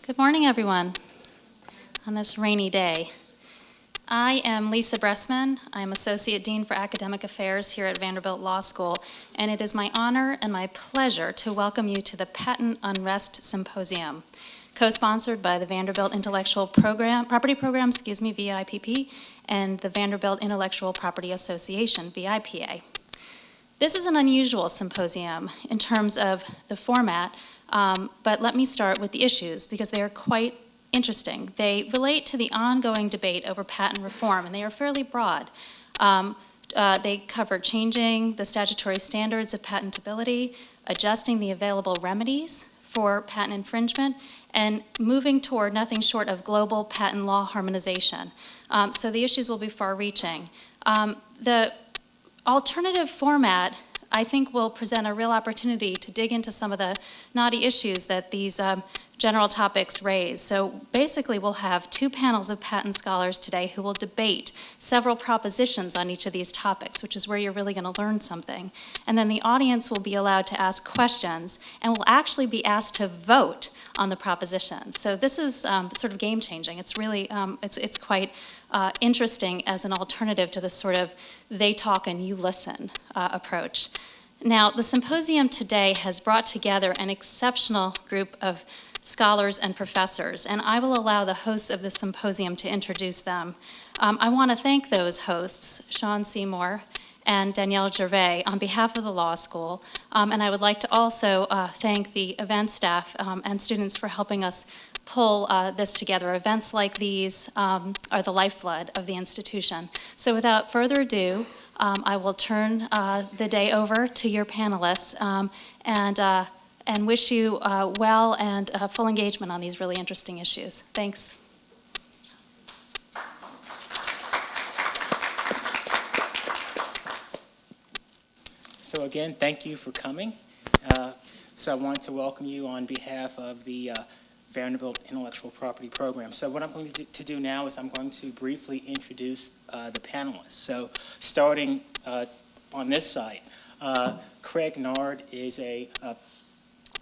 Good morning, everyone, on this rainy day. I am Lisa Bressman. I'm Associate Dean for Academic Affairs here at Vanderbilt Law School, and it is my honor and my pleasure to welcome you to the Patent Unrest Symposium, co-sponsored by the Vanderbilt Intellectual Property Program, VIPP, and the Vanderbilt Intellectual Property Association, VIPA. This is an unusual symposium in terms of the format, but let me start with the issues because they are quite interesting. They relate to the ongoing debate over patent reform, and they are fairly broad. They cover changing the statutory standards of patentability, adjusting the available remedies for patent infringement, and moving toward nothing short of global patent law harmonization. So the issues will be far-reaching. The alternative format, I think, will present a real opportunity to dig into some of the knotty issues that these general topics raise. So basically, we'll have two panels of patent scholars today who will debate several propositions on each of these topics, which is where you're really going to learn something. And then the audience will be allowed to ask questions and will actually be asked to vote on the propositions. So this is sort of game-changing. It's really, it's quite interesting as an alternative to the sort of they talk and you listen approach. Now, the symposium today has brought together an exceptional group of scholars and professors, and I will allow the hosts of the symposium to introduce them. I want to thank those hosts, Sean Seymour and Danielle Gervais, on behalf of the law school, and I would like to also thank the event staff and students for helping us pull this together. Events like these are the lifeblood of the institution. So without further ado, I will turn the day over to your panelists and wish you well and full engagement on these really interesting issues. Thanks. So again, thank you for coming. So I want to welcome you on behalf of the Vanderbilt Intellectual Property Program. So what I'm going to do now is I'm going to briefly introduce the panelists. So starting on this side, Craig Nard is a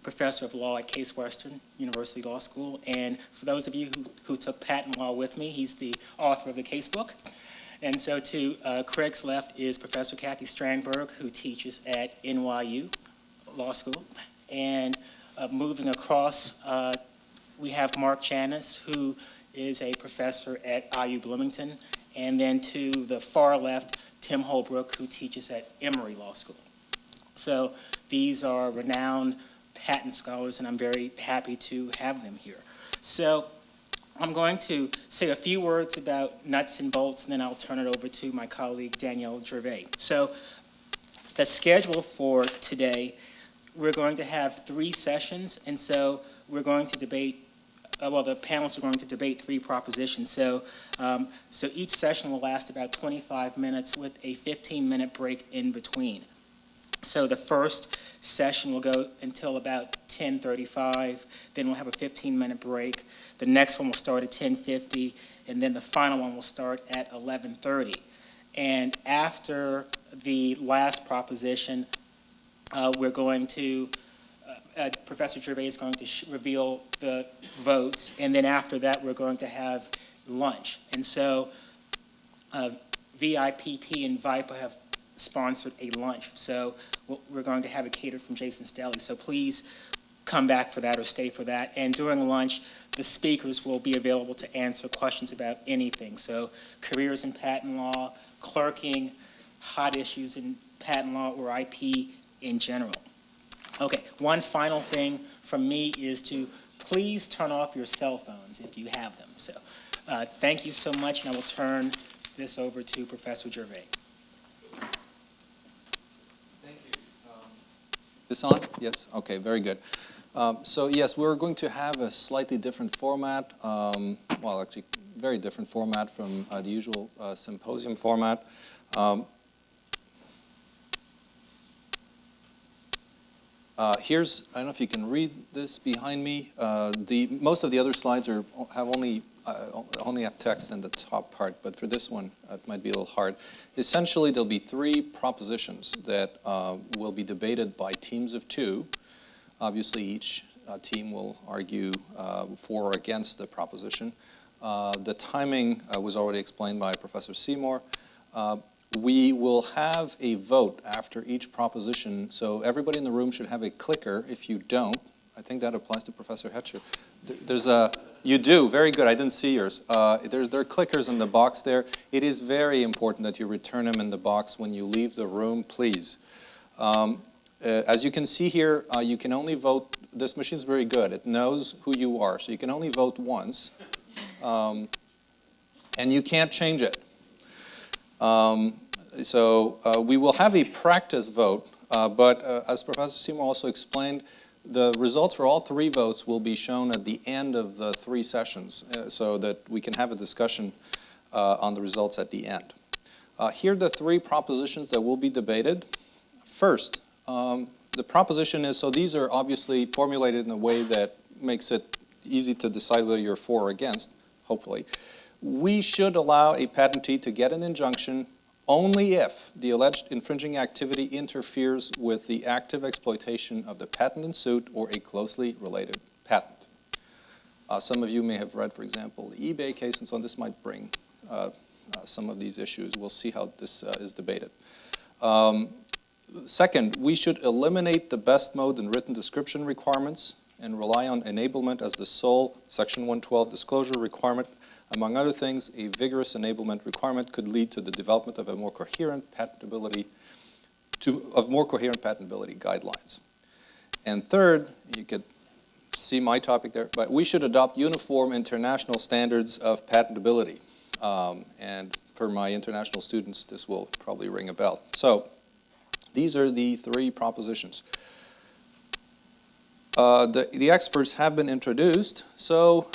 professor of law at Case Western University Law School, and for those of you who took patent law with me, he's the author of the casebook. And so to Craig's left is Professor Kathy Strandberg, who teaches at NYU Law School. And moving across, we have Mark Janis, who is a professor at IU Bloomington. And then to the far left, Tim Holbrook, who teaches at Emory Law School. So these are renowned patent scholars, and I'm very happy to have them here. So I'm going to say a few words about nuts and bolts, and then I'll turn it over to my colleague, Danielle Gervais. So the schedule for today, we're going to have 3 sessions, and so we're going to debate, the panelists are going to debate 3 propositions. So each session will last about 25 minutes with a 15-minute break in between. So the first session will go until about 10:35, then we'll have a 15-minute break. The next one will start at 10:50, and then the final one will start at 11:30. And after the last proposition, we're going to, Professor Gervais is going to reveal the votes, and then after that we're going to have lunch. And so VIPP and VIPA have sponsored a lunch, so we're going to have it catered from Jason's Deli. So please come back for that or stay for that. And during lunch, the speakers will be available to answer questions about anything. So careers in patent law, clerking, hot issues in patent law or IP in general. Okay, one final thing from me is to please turn off your cell phones if you have them. So thank you so much, and I will turn this over to Professor Gervais. This on? Yes? Okay, very good. So yes, we're going to have a slightly different format, well, actually, very different format from the usual symposium format. Here's, I don't know if you can read this behind me. Most of the other slides have only have text in the top part, but for this one, it might be a little hard. Essentially, there'll be 3 propositions that will be debated by teams of 2. Obviously, each team will argue for or against the proposition. The timing was already explained by Professor Seymour. We will have a vote after each proposition, so everybody in the room should have a clicker. If you don't, I think that applies to Professor Hetcher. You do, very good, I didn't see yours. There are clickers in the box there. It is very important that you return them in the box when you leave the room, please. As you can see here, you can only vote, this machine's very good, it knows who you are, so you can only vote once, and you can't change it. We will have a practice vote, but as Professor Seymour also explained, the results for all three votes will be shown at the end of the three sessions so that we can have a discussion on the results at the end. Here are the three propositions that will be debated. First, the proposition is, so these are obviously formulated in a way that makes it easy to decide whether you're for or against, hopefully. We should allow a patentee to get an injunction only if the alleged infringing activity interferes with the active exploitation of the patent in suit or a closely related patent. Some of you may have read, for example, the eBay case and so on. This might bring some of these issues. We'll see how this is debated. Second, we should eliminate the best mode and written description requirements and rely on enablement as the sole Section 112 disclosure requirement. Among other things, a vigorous enablement requirement could lead to the development of a more coherent patentability guidelines. And third, you could see my topic there, but we should adopt uniform international standards of patentability. And for my international students, this will probably ring a bell. So these are the three propositions. The experts have been introduced, so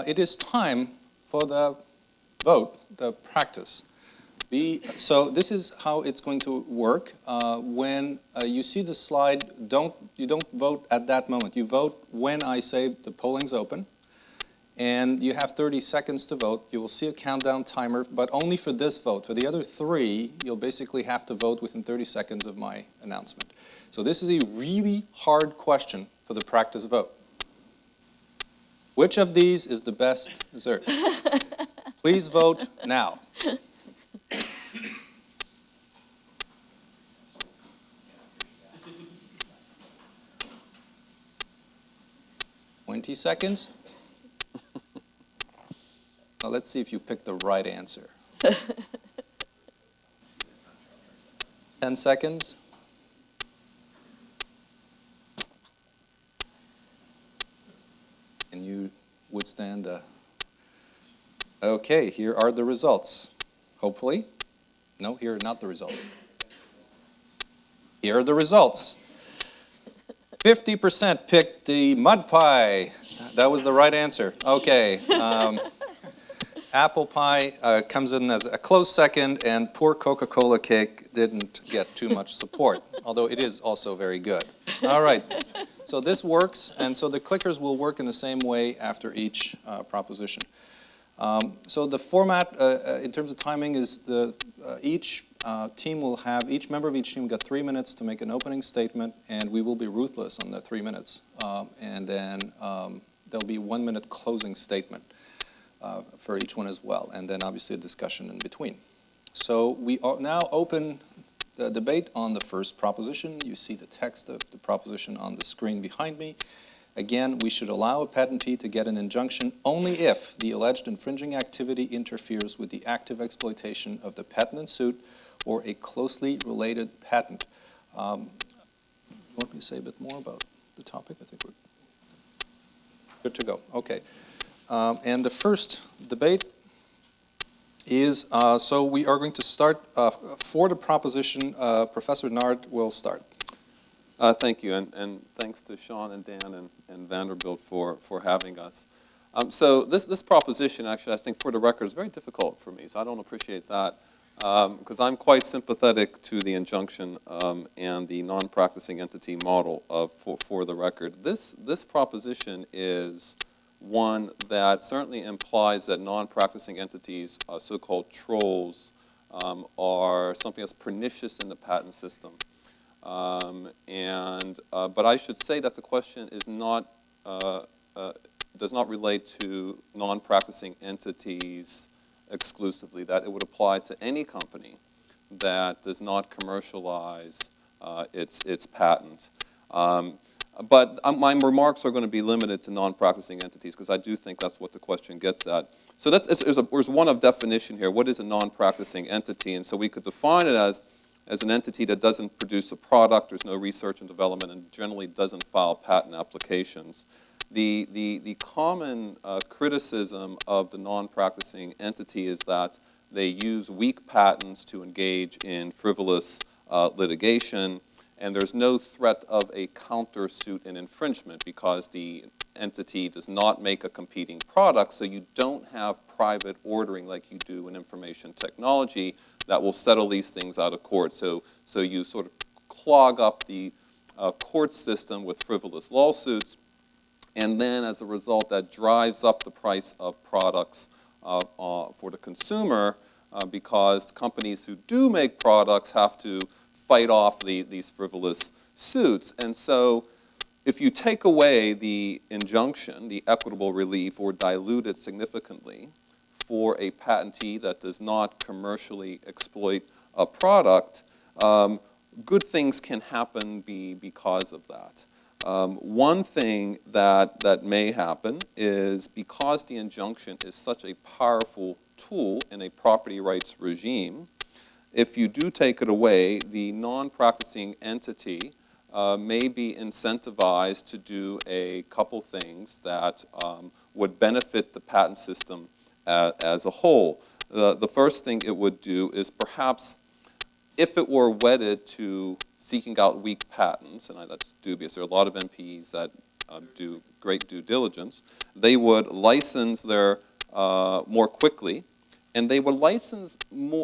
it is time for the vote, the practice. So this is how it's going to work. When you see the slide, you don't vote at that moment. You vote when I say the polling's open, and you have 30 seconds to vote. You will see a countdown timer, but only for this vote. For the other three, you'll basically have to vote within 30 seconds of my announcement. So this is a really hard question for the practice vote. Which of these is the best dessert? Please vote now. $20. Now let's see if you picked the right answer. 10 seconds. Can you withstand the... Okay, here are the results. Hopefully. No, here are not the results. Here are the results. 50% picked the mud pie. That was the right answer. Okay. Apple pie comes in as a close second, and poor Coca-Cola cake didn't get too much support, although it is also very good. All right. So this works, and so the clickers will work in the same way after each proposition. So the format in terms of timing is each member of each team will get 3 minutes to make an opening statement, and we will be ruthless on the 3 minutes. And then there'll be 1 minute closing statement for each one as well, and then obviously a discussion in between. So we now open the debate on the first proposition. You see the text of the proposition on the screen behind me. Again, we should allow a patentee to get an injunction only if the alleged infringing activity interferes with the active exploitation of the patent in suit or a closely related patent. You want me to say a bit more about the topic? I think we're good to go. Okay. And the first debate is, so we are going to start for the proposition. Professor Nard will start. Thank you, and thanks to Sean and Dan and Vanderbilt for having us. So this proposition, actually, I think for the record, is very difficult for me, so I don't appreciate that, because I'm quite sympathetic to the injunction and the non-practicing entity model for the record. This proposition is one that certainly implies that non-practicing entities, so-called trolls, are something that's pernicious in the patent system. But I should say that the question is not relate to non-practicing entities exclusively, that it would apply to any company that does not commercialize its patent. But my remarks are going to be limited to non-practicing entities because I do think that's what the question gets at. So there's one of definition here. What is a non-practicing entity? And so we could define it as an entity that doesn't produce a product, there's no research and development, and generally doesn't file patent applications. The common criticism of the non-practicing entity is that they use weak patents to engage in frivolous litigation, and there's no threat of a countersuit and infringement because the entity does not make a competing product, so you don't have private ordering like you do in information technology that will settle these things out of court. So you sort of clog up the court system with frivolous lawsuits, and then as a result that drives up the price of products for the consumer because companies who do make products have to fight off these frivolous suits. And so if you take away the injunction, the equitable relief, or dilute it significantly for a patentee that does not commercially exploit a product, good things can happen because of that. One thing that may happen is because the injunction is such a powerful tool in a property rights regime, if you do take it away, the non-practicing entity may be incentivized to do a couple things that would benefit the patent system as a whole. The first thing it would do is perhaps, if it were wedded to seeking out weak patents, and that's dubious, there are a lot of NPEs that do great due diligence, they would license their more quickly, and they would license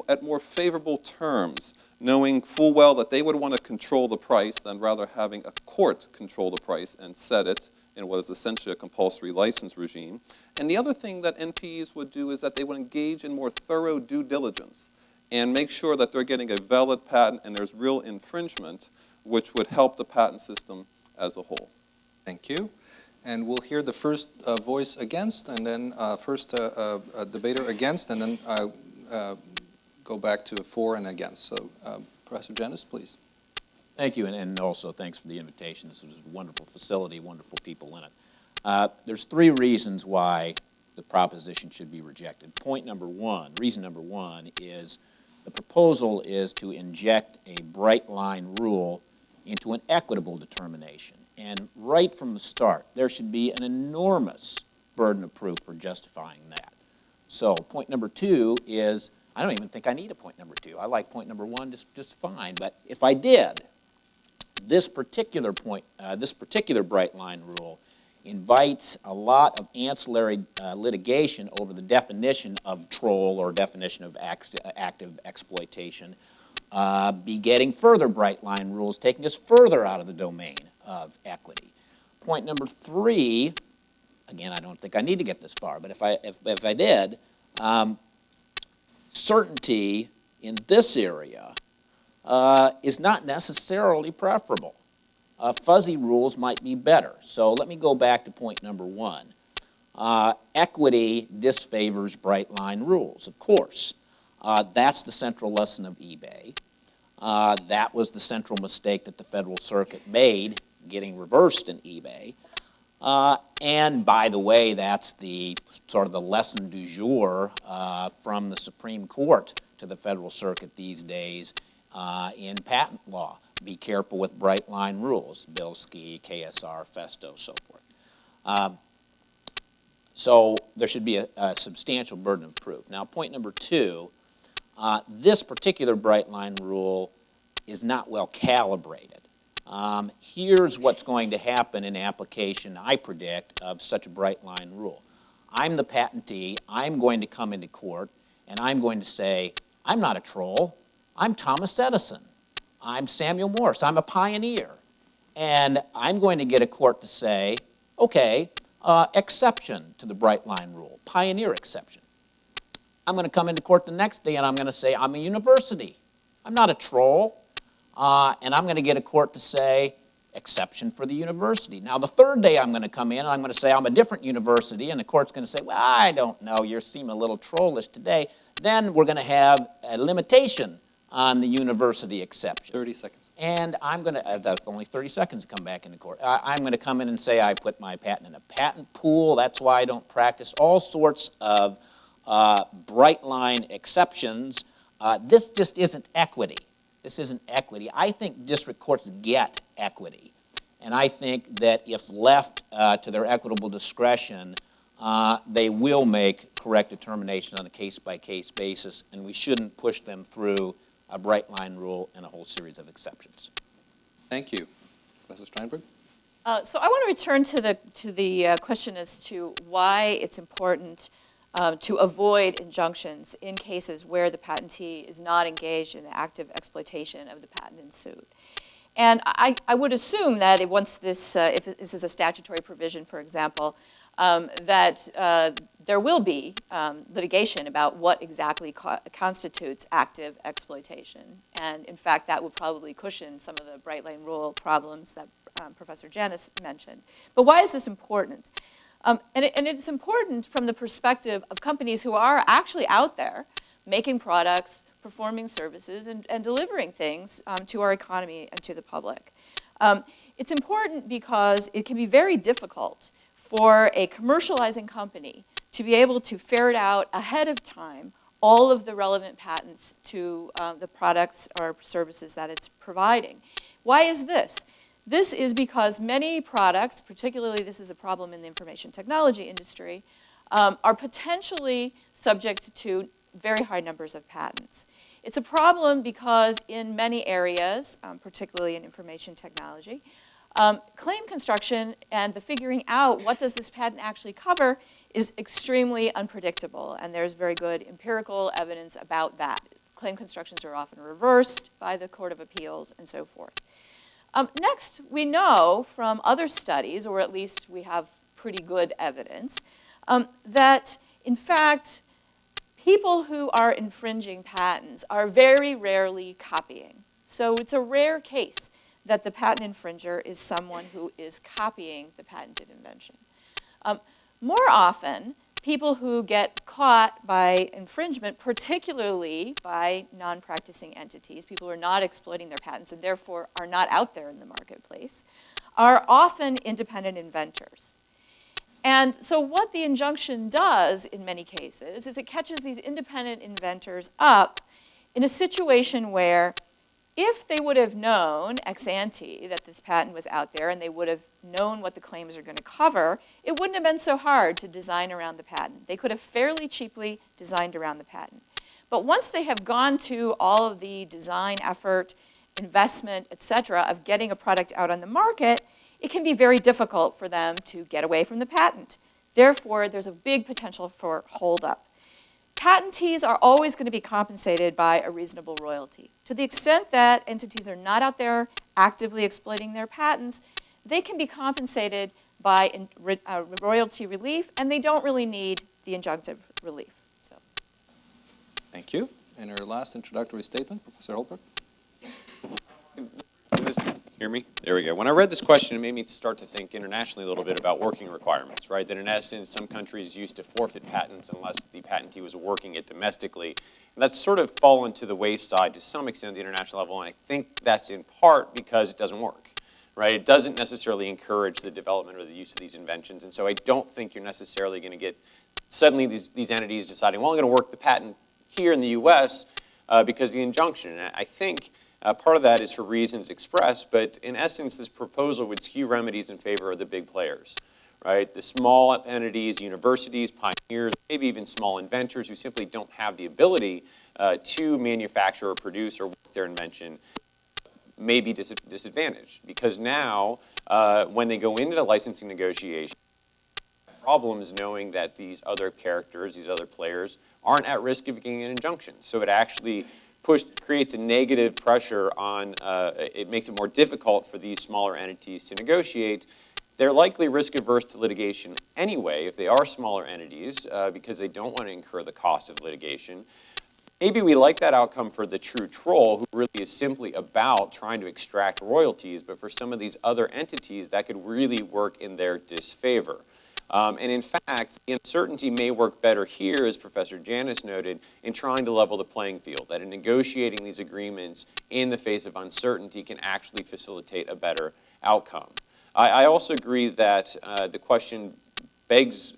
at more favorable terms, knowing full well that they would want to control the price than rather having a court control the price and set it in what is essentially a compulsory license regime. And the other thing that NPEs would do is that they would engage in more thorough due diligence and make sure that they're getting a valid patent and there's real infringement, which would help the patent system as a whole. Thank you. And we'll hear the first voice against, and then first a debater against, and then go back to a for and against. So, Professor Janis, please. Thank you, and also thanks for the invitation. This is a wonderful facility, wonderful people in it. There's three reasons why the proposition should be rejected. Reason number one is the proposal is to inject a bright line rule into an equitable determination. And right from the start, there should be an enormous burden of proof for justifying that. So point number two is, I don't even think I need a point number two. I like point number one just fine. But if I did, this particular bright line rule invites a lot of ancillary litigation over the definition of troll or definition of active exploitation, begetting further bright line rules, taking us further out of the domain of equity. Point number three, again, I don't think I need to get this far, but if I did, certainty in this area is not necessarily preferable. Fuzzy rules might be better. So let me go back to point number one. Equity disfavors bright line rules, of course. That's the central lesson of eBay. That was the central mistake that the Federal Circuit made, getting reversed in eBay. And by the way, that's the sort of the lesson du jour from the Supreme Court to the Federal Circuit these days in patent law. Be careful with bright line rules, Bilski, KSR, Festo, so forth. So there should be a substantial burden of proof. Now, point number two, this particular bright line rule is not well calibrated. Here's what's going to happen in application, I predict, of such a bright line rule. I'm the patentee, I'm going to come into court, and I'm going to say, I'm not a troll, I'm Thomas Edison. I'm Samuel Morse, I'm a pioneer. And I'm going to get a court to say, okay, exception to the bright line rule, pioneer exception. I'm going to come into court the next day and I'm going to say, I'm a university. I'm not a troll. And I'm going to get a court to say, exception for the university. Now, the third day I'm going to come in and I'm going to say I'm a different university, and the court's going to say, well, I don't know, you seem a little trollish today. Then we're going to have a limitation on the university exception. 30 seconds. And I'm going to, that's only 30 seconds to come back into court. I'm going to come in and say I put my patent in a patent pool, that's why I don't practice, all sorts of bright line exceptions. This just isn't equity. This isn't equity. I think district courts get equity. And I think that if left to their equitable discretion, they will make correct determination on a case-by-case basis, and we shouldn't push them through a bright line rule and a whole series of exceptions. Thank you. Professor Steinberg? So I want to return to the question as to why it's important to avoid injunctions in cases where the patentee is not engaged in the active exploitation of the patent in suit. And I would assume that once this, if this is a statutory provision, for example, that there will be litigation about what exactly constitutes active exploitation. And in fact, that would probably cushion some of the bright line rule problems that Professor Janis mentioned. But why is this important? And it's important from the perspective of companies who are actually out there making products, performing services, and delivering things to our economy and to the public. It's important because it can be very difficult for a commercializing company to be able to ferret out ahead of time all of the relevant patents to the products or services that it's providing. Why is this? This is because many products, particularly this is a problem in the information technology industry, are potentially subject to very high numbers of patents. It's a problem because in many areas, particularly in information technology, claim construction and the figuring out what does this patent actually cover is extremely unpredictable, and there's very good empirical evidence about that. Claim constructions are often reversed by the Court of Appeals and so forth. Next, we know from other studies, or at least we have pretty good evidence, that in fact, people who are infringing patents are very rarely copying. So it's a rare case that the patent infringer is someone who is copying the patented invention. More often, people who get caught by infringement, particularly by non-practicing entities, people who are not exploiting their patents and therefore are not out there in the marketplace, are often independent inventors. And so what the injunction does in many cases is it catches these independent inventors up in a situation where if they would have known ex ante that this patent was out there and they would have known what the claims are going to cover, it wouldn't have been so hard to design around the patent. They could have fairly cheaply designed around the patent. But once they have gone to all of the design effort, investment, et cetera, of getting a product out on the market, it can be very difficult for them to get away from the patent. Therefore, there's a big potential for holdup. Patentees are always going to be compensated by a reasonable royalty. To the extent that entities are not out there actively exploiting their patents, they can be compensated by royalty relief, and they don't really need the injunctive relief. So. Thank you. And our last introductory statement, Professor Holbrook. Hear me? There we go. When I read this question, it made me start to think internationally a little bit about working requirements, right? That in essence, some countries used to forfeit patents unless the patentee was working it domestically. And that's sort of fallen to the wayside to some extent at the international level, and I think that's in part because it doesn't work, right? It doesn't necessarily encourage the development or the use of these inventions, and so I don't think you're necessarily going to get suddenly these entities deciding, well, I'm going to work the patent here in the US because of the injunction. And I think part of that is for reasons expressed, but in essence, this proposal would skew remedies in favor of the big players, right? The small entities, universities, pioneers, maybe even small inventors who simply don't have the ability to manufacture or produce or work their invention may be disadvantaged. Because now, when they go into the licensing negotiation, problems knowing that these other characters, these other players, aren't at risk of getting an injunction. So it actually creates a negative pressure on, it makes it more difficult for these smaller entities to negotiate. They're likely risk averse to litigation anyway if they are smaller entities because they don't want to incur the cost of litigation. Maybe we like that outcome for the true troll, who really is simply about trying to extract royalties, but for some of these other entities, that could really work in their disfavor. And in fact, the uncertainty may work better here, as Professor Janis noted, in trying to level the playing field, that in negotiating these agreements in the face of uncertainty can actually facilitate a better outcome. I also agree that the question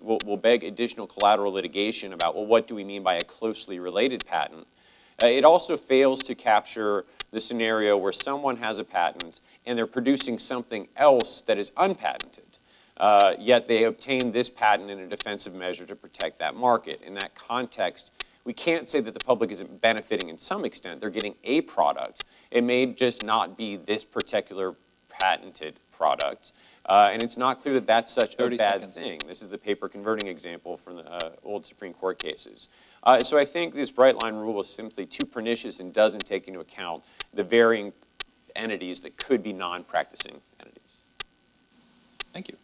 will beg additional collateral litigation about, well, what do we mean by a closely related patent? It also fails to capture the scenario where someone has a patent and they're producing something else that is unpatented. Yet they obtain this patent in a defensive measure to protect that market. In that context, we can't say that the public isn't benefiting in some extent. They're getting a product. It may just not be this particular patented product. And it's not clear that that's such a bad thing. This is the paper converting example from the old Supreme Court cases. So I think this bright line rule is simply too pernicious and doesn't take into account the varying entities that could be non-practicing entities. Thank you.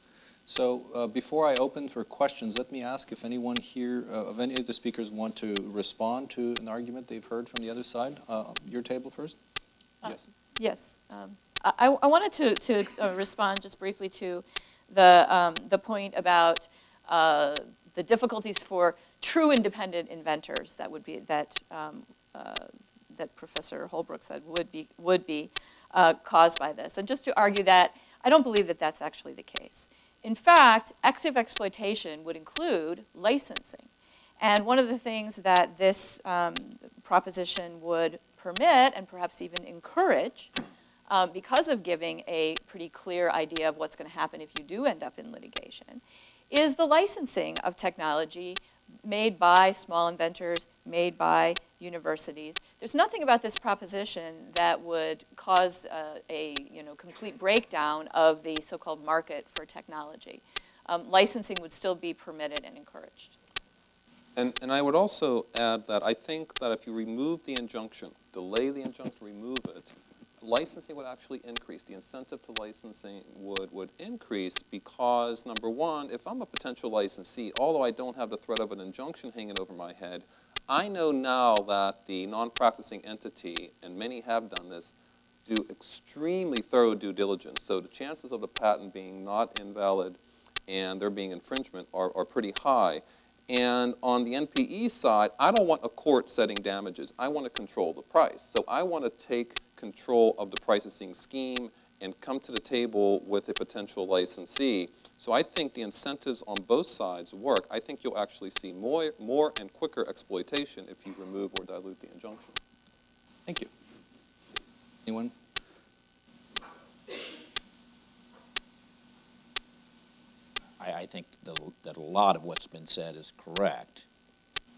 So before I open for questions, let me ask if anyone here, of any of the speakers, want to respond to an argument they've heard from the other side. Your table first? Yes. Yes. I wanted to respond just briefly to the point about the difficulties for true independent inventors that would be that Professor Holbrook said would be caused by this, and just to argue that I don't believe that that's actually the case. In fact, active exploitation would include licensing, and one of the things that this proposition would permit and perhaps even encourage, because of giving a pretty clear idea of what's going to happen if you do end up in litigation, is the licensing of technology made by small inventors, made by universities. There's nothing about this proposition that would cause a complete breakdown of the so-called market for technology. Licensing would still be permitted and encouraged. And I would also add that I think that if you remove the injunction, delay the injunction, remove it, licensing would actually increase. The incentive to licensing would increase because, number one, if I'm a potential licensee, although I don't have the threat of an injunction hanging over my head, I know now that the non-practicing entity, and many have done this, do extremely thorough due diligence. So the chances of the patent being not invalid and there being infringement are pretty high. And on the NPE side, I don't want a court setting damages. I want to control the price. So I want to take control of the pricing scheme and come to the table with a potential licensee. So I think the incentives on both sides work. I think you'll actually see more and quicker exploitation if you remove or dilute the injunction. Thank you. Anyone? I think that a lot of what's been said is correct,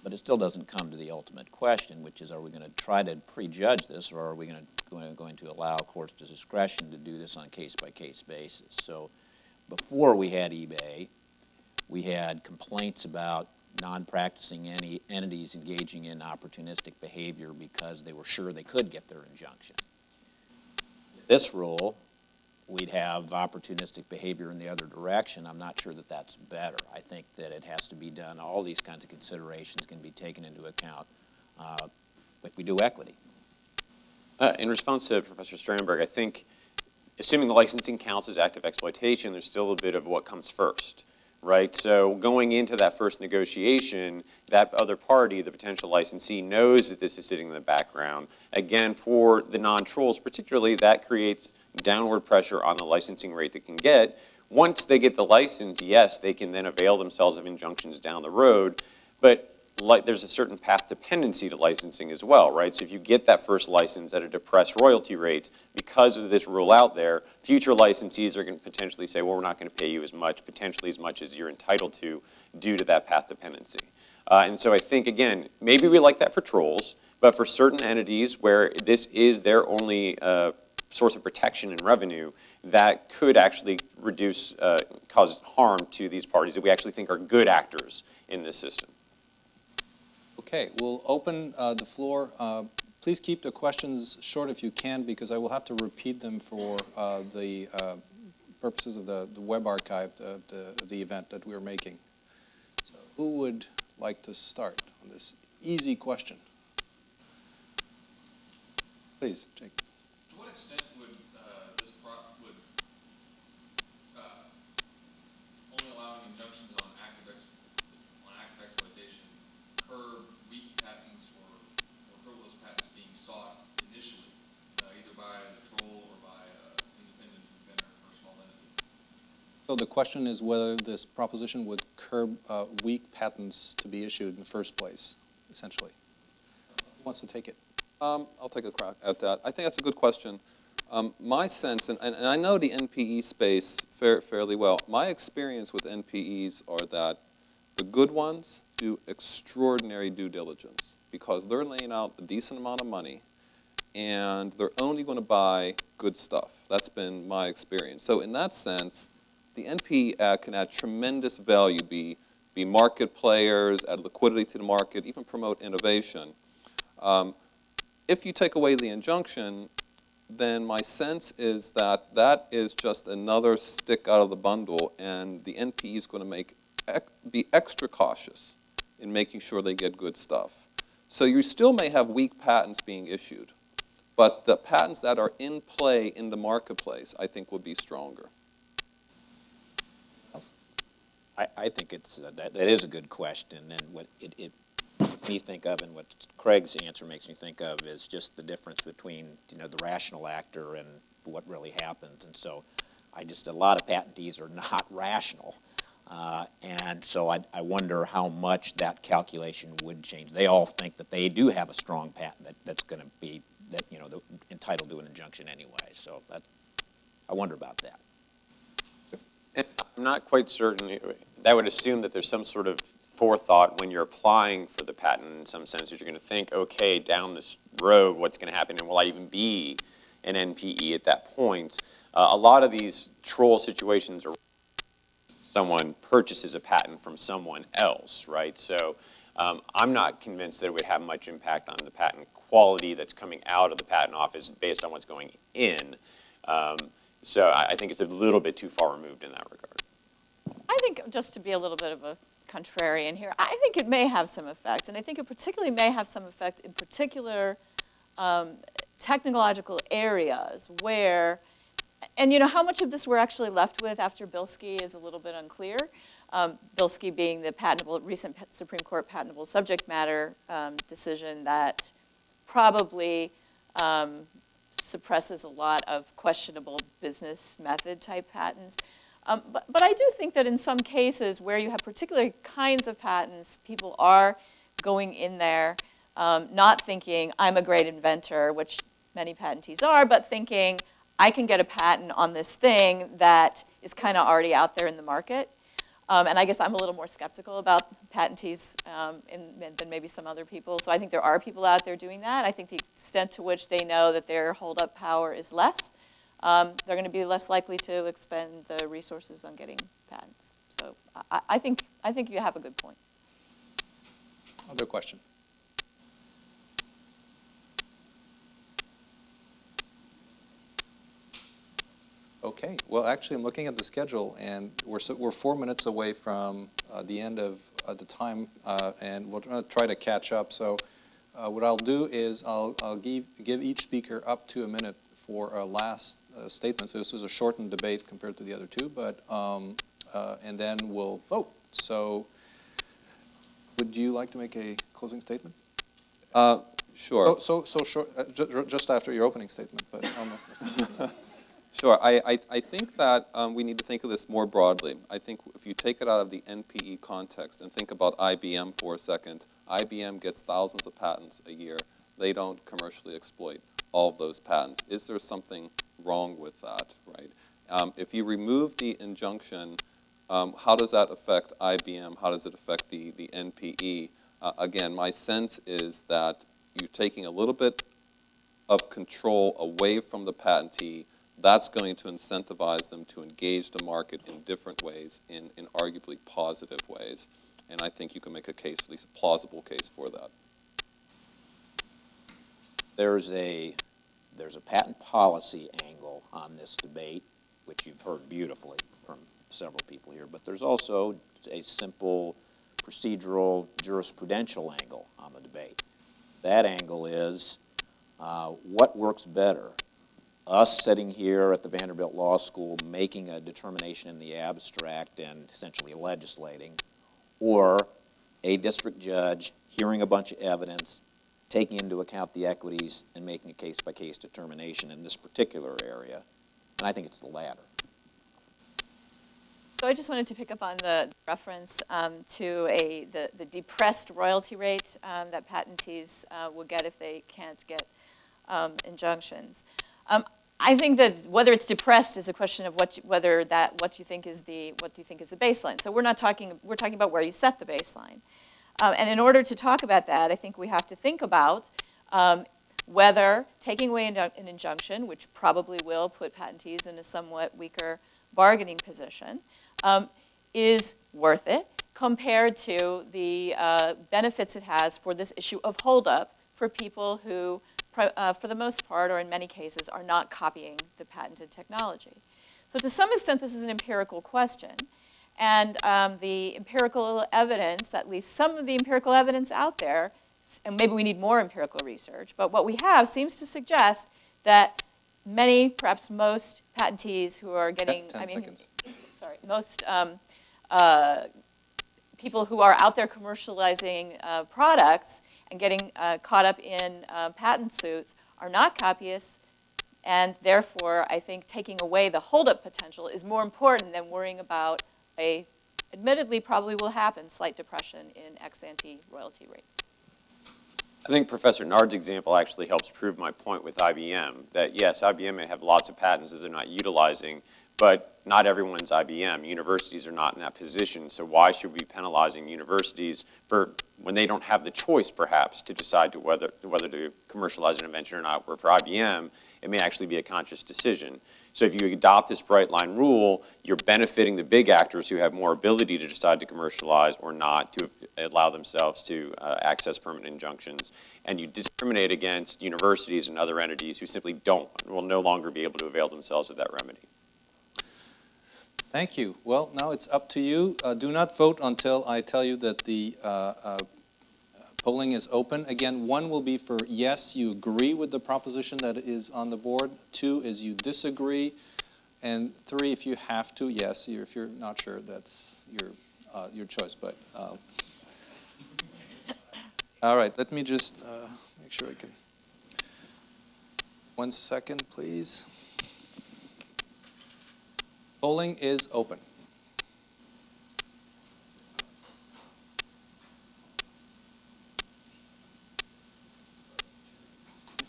but it still doesn't come to the ultimate question, which is, are we going to try to prejudge this, or are we going to allow courts' discretion to do this on a case-by-case basis? So before we had eBay, we had complaints about non-practicing entities engaging in opportunistic behavior because they were sure they could get their injunction. This rule, we'd have opportunistic behavior in the other direction. I'm not sure that that's better. I think that it has to be done, all these kinds of considerations can be taken into account if we do equity. In response to Professor Strandberg, I think, assuming the licensing counts as active exploitation, there's still a bit of what comes first, right? So going into that first negotiation, that other party, the potential licensee, knows that this is sitting in the background. Again, for the non-trolls particularly, that creates downward pressure on the licensing rate they can get. Once they get the license, yes, they can then avail themselves of injunctions down the road, but there's a certain path dependency to licensing as well, right? So if you get that first license at a depressed royalty rate, because of this rule out there, future licensees are going to potentially say, well, we're not going to pay you as much, potentially as much as you're entitled to, due to that path dependency. And so I think, again, maybe we like that for trolls, but for certain entities where this is their only source of protection and revenue, that could actually cause harm to these parties that we actually think are good actors in this system. Okay, we'll open the floor. Please keep the questions short if you can, because I will have to repeat them for the purposes of the web archive of the event that we're making. So who would like to start on this easy question? Please, Jake. To what extent would only allowing injunctions on active exploitation curb weak patents or frivolous patents being sought initially, either by the troll or by independent inventor or small entity? So the question is whether this proposition would curb weak patents to be issued in the first place, essentially. Who wants to take it? I'll take a crack at that. I think that's a good question. My sense, and I know the NPE space fairly well, my experience with NPEs are that the good ones do extraordinary due diligence because they're laying out a decent amount of money and they're only going to buy good stuff. That's been my experience. So in that sense, the NPE Act can add tremendous value, be market players, add liquidity to the market, even promote innovation. If you take away the injunction, then my sense is that that is just another stick out of the bundle, and the NPE is going to be extra cautious in making sure they get good stuff. So you still may have weak patents being issued, but the patents that are in play in the marketplace, I think, will be stronger. I think that is a good question, and what it makes me think of, and what Craig's answer makes me think of, is just the difference between the rational actor and what really happens. And so, a lot of patentees are not rational, and so I wonder how much that calculation would change. They all think that they do have a strong patent that's going to be entitled to an injunction anyway. So I wonder about that. And I'm not quite certain. That would assume that there's some sort of forethought when you're applying for the patent in some sense, that you're going to think, okay, down this road, what's going to happen, and will I even be an NPE at that point? A lot of these troll situations are someone purchases a patent from someone else, right? So I'm not convinced that it would have much impact on the patent quality that's coming out of the patent office based on what's going in. So I think it's a little bit too far removed in that regard. I think, just to be a little bit of a contrarian here, I think it may have some effect, and I think it particularly may have some effect in particular technological areas where, and how much of this we're actually left with after Bilski is a little bit unclear. Bilski being the recent Supreme Court patentable subject matter decision that probably suppresses a lot of questionable business method type patents. But I do think that in some cases where you have particular kinds of patents, people are going in there not thinking, I'm a great inventor, which many patentees are, but thinking, I can get a patent on this thing that is kind of already out there in the market. And I guess I'm a little more skeptical about patentees than maybe some other people. So I think there are people out there doing that. I think the extent to which they know that their hold-up power is less, they're going to be less likely to expend the resources on getting patents. So I think you have a good point. Other question? Okay. Well, actually, I'm looking at the schedule, and we're 4 minutes away from the end of the time, and we're going to try to catch up. So what I'll do is I'll give each speaker up to a minute for a last statement. So this is a shortened debate compared to the other two, but and then we'll vote. So would you like to make a closing statement? Sure. So short, just after your opening statement, but almost. Sure. I think that we need to think of this more broadly. I think if you take it out of the NPE context and think about IBM for a second, IBM gets thousands of patents a year. They don't commercially exploit all of those patents. Is there something wrong with that, right? If you remove the injunction, how does that affect IBM? How does it affect the NPE? Again, my sense is that you're taking a little bit of control away from the patentee. That's going to incentivize them to engage the market in different ways, in arguably positive ways. And I think you can make a case, at least a plausible case for that. There's a patent policy angle on this debate, which you've heard beautifully from several people here, but there's also a simple procedural jurisprudential angle on the debate. That angle is What works better? Us sitting here at the Vanderbilt Law School making a determination in the abstract and essentially legislating, or a district judge hearing a bunch of evidence, taking into account the equities, and making a case-by-case determination in this particular area? And I think it's the latter. So I just wanted to pick up on the reference to the depressed royalty rate that patentees will get if they can't get injunctions. I think that whether it's depressed is a question of what you think is the baseline. So we're talking about where you set the baseline. And in order to talk about that, I think we have to think about whether taking away an injunction, which probably will put patentees in a somewhat weaker bargaining position, is worth it compared to the benefits it has for this issue of holdup for people who, for the most part, or in many cases, are not copying the patented technology. So to some extent, this is an empirical question. And the empirical evidence, at least some of the empirical evidence out there, and maybe we need more empirical research, but what we have seems to suggest that many, perhaps most patentees who are getting, 10 seconds. Sorry, most people who are out there commercializing products and getting caught up in patent suits are not copyists, and therefore I think taking away the holdup potential is more important than worrying about a, admittedly probably will happen, slight depression in ex-ante royalty rates. I think Professor Nard's example actually helps prove my point with IBM, that yes, IBM may have lots of patents that they're not utilizing, but not everyone's IBM. Universities are not in that position, so why should we be penalizing universities for when they don't have the choice, perhaps, to decide whether to commercialize an invention or not? Where for IBM, it may actually be a conscious decision. So if you adopt this bright line rule, you're benefiting the big actors who have more ability to decide to commercialize or not, to allow themselves to access permanent injunctions. And you discriminate against universities and other entities who simply will no longer be able to avail themselves of that remedy. Thank you. Well, now it's up to you. Do not vote until I tell you that the polling is open. Again, 1 will be for yes, you agree with the proposition that is on the board. 2 is you disagree. And 3, if you have to, yes. If you're not sure, that's your choice. But all right, let me just make sure I can. 1 second, please. Polling is open.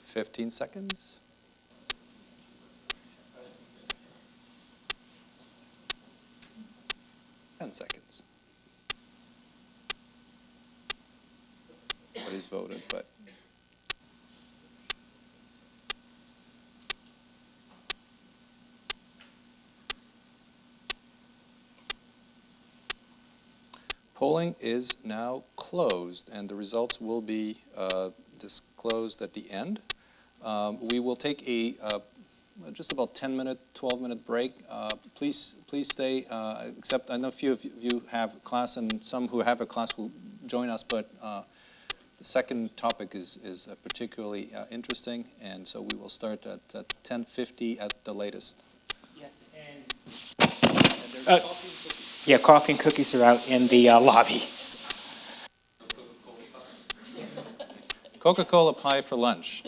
Fifteen seconds. Ten seconds. Nobody's voted, but. Polling is now closed, and the results will be disclosed at the end. We will take a just about 10-minute, 12-minute break. Please stay, except I know a few of you have class, and some who have a class will join us, but the second topic is particularly interesting, and so we will start at 10:50 at the latest. Yes, and yeah, coffee and cookies are out in the lobby. Coca-Cola pie for lunch.